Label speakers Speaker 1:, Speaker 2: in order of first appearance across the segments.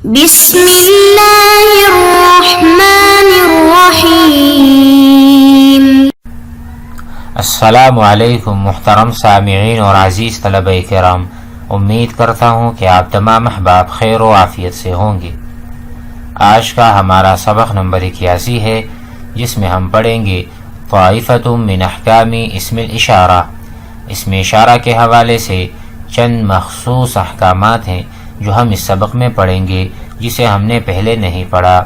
Speaker 1: بسم اللہ الرحمن الرحیم۔
Speaker 2: السلام علیکم محترم سامعین اور عزیز طلبہ کرام، امید کرتا ہوں کہ آپ تمام احباب خیر و عافیت سے ہوں گے۔ آج کا ہمارا سبق نمبر 81 ہے، جس میں ہم پڑھیں گے طائفۃ من احکام اسم الاشارہ۔ اسم اشارہ کے حوالے سے چند مخصوص احکامات ہیں جو ہم اس سبق میں پڑھیں گے، جسے ہم نے پہلے نہیں پڑھا۔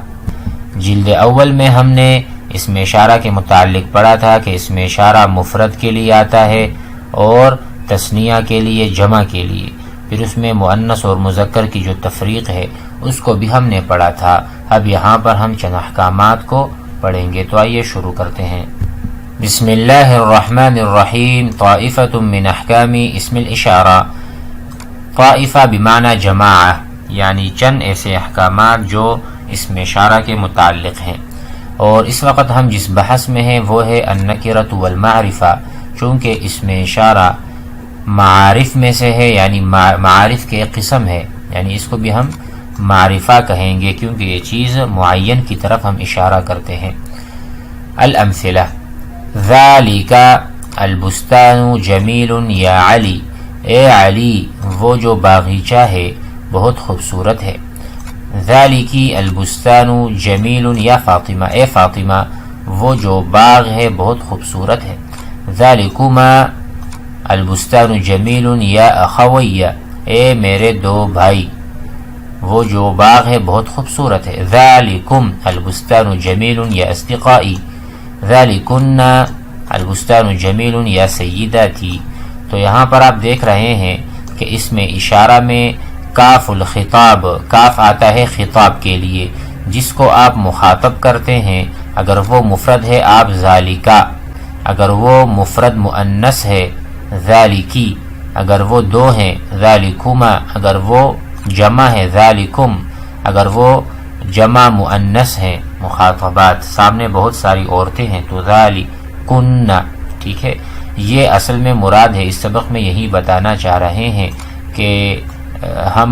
Speaker 2: جلد اول میں ہم نے اسم اشارہ کے متعلق پڑھا تھا کہ اسم اشارہ مفرد کے لیے آتا ہے اور تثنیہ کے لیے، جمع کے لیے۔ پھر اس میں مؤنث اور مذکر کی جو تفریق ہے اس کو بھی ہم نے پڑھا تھا۔ اب یہاں پر ہم چند احکامات کو پڑھیں گے، تو آئیے شروع کرتے ہیں۔ بسم اللہ الرحمن الرحیم۔ طائفۃ من احکام اسم الاشارہ۔ طائفہ بمعنی جماعہ، یعنی چند ایسے احکامات جو اسم اشارہ کے متعلق ہیں۔ اور اس وقت ہم جس بحث میں ہیں وہ ہے النکرۃ والمعرفہ، چونکہ اسم اشارہ معارف میں سے ہے، یعنی معارف کے قسم ہے، یعنی اس کو بھی ہم معرفہ کہیں گے کیونکہ یہ چیز معین کی طرف ہم اشارہ کرتے ہیں۔ الامثلہ: ذالک البستان جمیل یا علی، اے علی وہ جو باغیچہ ہے بہت خوبصورت ہے۔ ذالکی البستان جمیل یا فاطمہ، اے فاطمہ وہ جو باغ ہے بہت خوبصورت ہے۔ ذالکما البستان جمیل یا اخوی، اے میرے دو بھائی وہ جو باغ ہے بہت خوبصورت ہے۔ ذالکم البستان جمیل یا اصدقائی، ذالکن البستان جمیل یا سیداتی۔ تو یہاں پر آپ دیکھ رہے ہیں کہ اس میں اشارہ میں کاف الخطاب، کاف آتا ہے خطاب کے لیے، جس کو آپ مخاطب کرتے ہیں۔ اگر وہ مفرد ہے آپ ذالکا، اگر وہ مفرد مؤنث ہے ذالکی، اگر وہ دو ہیں ذالکما، اگر وہ جمع ہے ذالکم، اگر وہ جمع مؤنث ہیں مخاطبات، سامنے بہت ساری عورتیں ہیں تو ذالکن، ٹھیک ہے۔ یہ اصل میں مراد ہے، اس سبق میں یہی بتانا چاہ رہے ہیں کہ ہم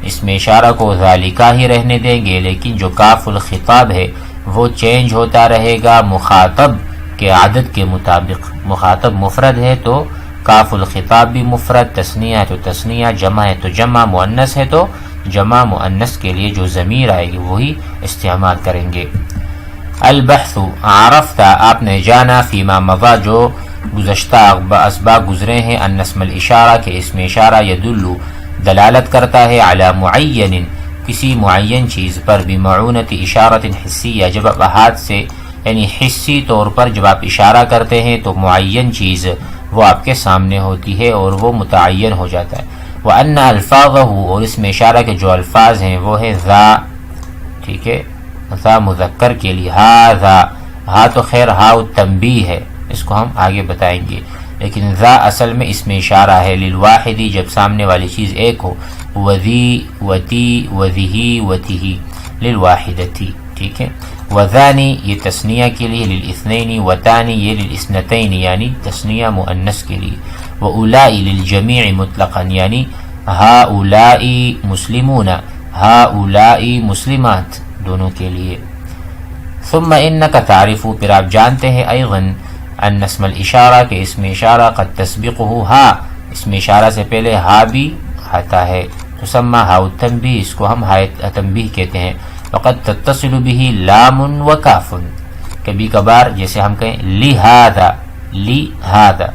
Speaker 2: اس میں اشارہ کو ذالکا ہی رہنے دیں گے، لیکن جو کاف الخطاب ہے وہ چینج ہوتا رہے گا مخاطب کے عدد کے مطابق۔ مخاطب مفرد ہے تو کاف الخطاب بھی مفرد، تثنیہ ہے تو تثنیہ، جمع ہے تو جمع، مؤنث ہے تو جمع مؤنث کے لیے جو ضمیر آئے گی وہی استعمال کریں گے۔ البحث عرفت، آپ نے جانا، فیما مضی جو گزشتہ اسباق گزرے ہیں، ان اسم الاشارہ کے اسم اشارہ یدل دلالت کرتا ہے علی معین کسی معین چیز پر، بمعونت اشارت حسیہ جب آپ ہاتھ سے یعنی حسی طور پر جب آپ اشارہ کرتے ہیں تو معین چیز وہ آپ کے سامنے ہوتی ہے اور وہ متعین ہو جاتا ہے۔ وَأَنَّ أَلْفَاظَهُ، اور اس میں اشارہ کے جو الفاظ ہیں وہ ہے ذا، ٹھیک ہے، ذا مذکر کے لیے، ھذا، ہا تو خیر ہا التنبیہ ہے، اس کو ہم آگے بتائیں گے، لیکن ذا اصل میں اس میں اشارہ ہے للواحدی جب سامنے والی چیز ایک ہو، وذی وتی وذیہی وتیہی للواحدتی، ٹھیک ہے۔ وذانی یہ تثنیہ کے لیے، للاثنین، وتانی یہ للاثنتین یعنی تثنیہ مؤنث کے لیے، واولائی للجمیع مطلقا یعنی ہاؤلائی مسلمون، ہاؤلائی مسلمات دونوں کے لیے۔ ثم انک تعرف، پھر آپ جانتے ہیں، ایضا ان اسم الاشارہ کے اسم اشارہ قد تسبقہ ہا، اسم اشارہ سے پہلے ہا بھی آتا ہے، تسمى ہاء التنبیہ، اس کو ہم ہاء تنبیہ کہتے ہیں۔ وقد تتصل به لام وکاف، کبھی کبھار جیسے ہم کہیں لہذا، لہذا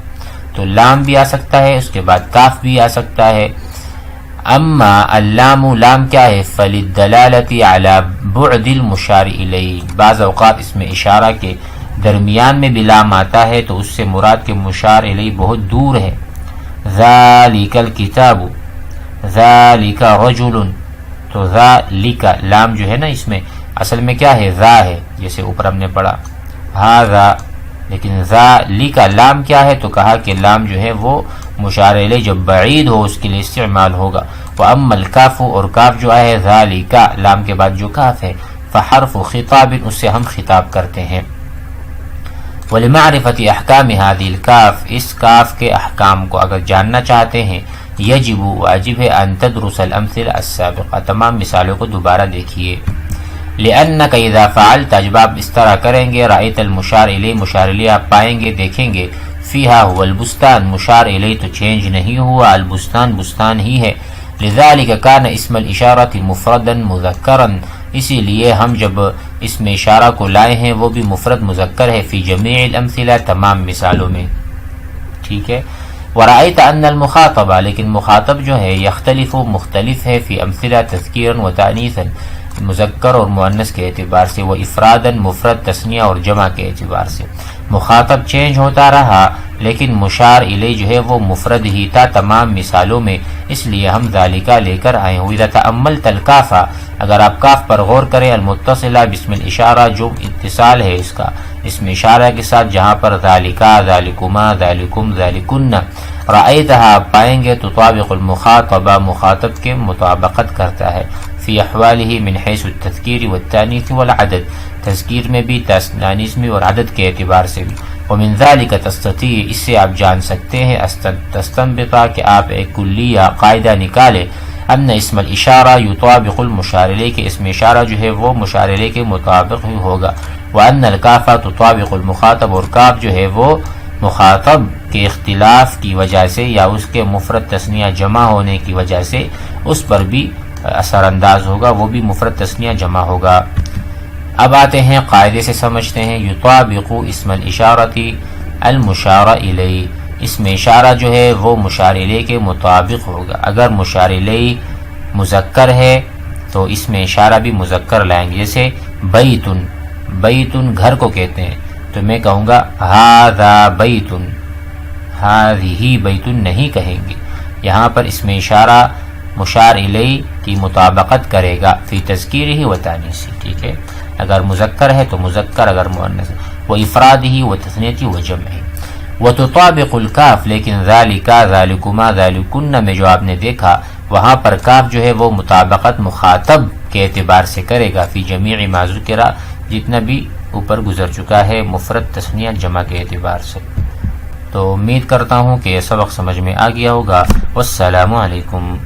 Speaker 2: تو لام بھی آ سکتا ہے، اس کے بعد کاف بھی آ سکتا ہے۔ اما اللام، لام کیا ہے؟ فللدلالۃ علی بعد المشار الیہ، بعض اوقات اس میں اشارہ کے درمیان میں بھی لام آتا ہے تو اس سے مراد کے مشار الیہ بہت دور ہے۔ ذالک الکتاب، ذالک رجل، تو ذالک لام جو ہے نا اس میں اصل میں کیا ہے؟ ذا ہے، جیسے اوپر ہم نے پڑھا ھذا، لیکن ذالک لام کیا ہے؟ تو کہا کہ لام جو ہے وہ مشار الیہ جب بعید ہو اس کے لیے استعمال ہوگا۔ واما الکاف، اور کاف جو ہے ذالک لام کے بعد جو کاف ہے، فحرف خطاب، اس سے ہم خطاب کرتے ہیں۔ ولمعرفت احکام هذه الکاف، اس کاف کے احکام کو اگر جاننا چاہتے ہیں یجب واجب ہے ان تدرس الامثلہ السابقہ تمام مثالوں کو دوبارہ دیکھیے. لأنک اذا فعلت جب آپ اس طرح کریں گے رأیت المشار الیہ مشار الیہ آپ پائیں گے دیکھیں گے فیہا هو البستان مشار الیہ تو چینج نہیں ہوا البستان بستان ہی ہے. لذلك كان اسم الاشارۃ مفردا مذکرا اسی لیے ہم جب اسم اشارہ کو لائے ہیں وہ بھی مفرد مذکر ہے فی جمیع الامثلہ تمام مثالوں میں. ٹھیک ہے. ورأیت ان المخاطب لیکن مخاطب جو ہے یختلف مختلف ہے فی امثلہ تذکیرا و تانیثا مذکر اور مؤنث کے اعتبار سے، وہ افرادا مفرد تثنیہ اور جمع کے اعتبار سے. مخاطب چینج ہوتا رہا لیکن مشار الیہ جو ہے وہ مفرد ہی تھا تمام مثالوں میں، اس لیے ہم ذالکہ لے کر آئے ہوئے. اذا تأملت الکافہ اگر آپ کاف پر غور کریں المتصلہ باسم الاشارہ جو اتصال ہے اس کا اسم اشارہ کے ساتھ جہاں پر ذالکہ ذالکما ذالکم ذالکن رأیتہا آپ پائیں گے تطابق المخاطبہ مخاطب کے مطابقت کرتا ہے فی احوالہ من حیث التذکیر والتانیث والعدد تذکیر میں بھی تانیث میں اور عدد کے اعتبار سے بھی. ومن ذلك تستطیع اس سے آپ جان سکتے ہیں تستنبطا کہ آپ ایک کلیہ قاعدہ نکالے ان اسم الاشارہ یطابق المشار الیہ کہ اسم اشارہ جو ہے وہ مشار الیہ کے مطابق ہی ہوگا. وان الکافہ تطابق المخاطب اور کاف جو ہے وہ مخاطب کے اختلاف کی وجہ سے یا اس کے مفرد تثنیہ جمع ہونے کی وجہ سے اس پر بھی اثر انداز ہوگا وہ بھی مفرد تثنیہ جمع ہوگا. اب آتے ہیں قاعدے سے سمجھتے ہیں. یطابق اسم الاشارۃ المشار الیہ اسم اشارہ جو ہے وہ مشار الیہ کے مطابق ہوگا. اگر مشار الیہ مذکر ہے تو اسم اشارہ بھی مذکر لائیں گے. جیسے بیتن بیتن گھر کو کہتے ہیں تو میں کہوں گا ھذا بیتن ھذہ بیتن نہیں کہیں گے. یہاں پر اسم اشارہ مشار الیہ کی مطابقت کرے گا فی تذکیرہ و تانیثہ. ٹھیک ہے. اگر مذکر ہے تو مذکر اگر مؤنث و افرادہ و تثنیتہ و جمعہ. وتطابق الکاف لیکن ذالکہ ذالکما ذالکن میں جو آپ نے دیکھا وہاں پر کاف جو ہے وہ مطابقت مخاطب کے اعتبار سے کرے گا فی جمیع ما ذکر جتنا بھی اوپر گزر چکا ہے مفرد تثنیہ جمع کے اعتبار سے. تو امید کرتا ہوں کہ یہ سبق سمجھ میں آ گیا ہوگا. والسلام علیکم.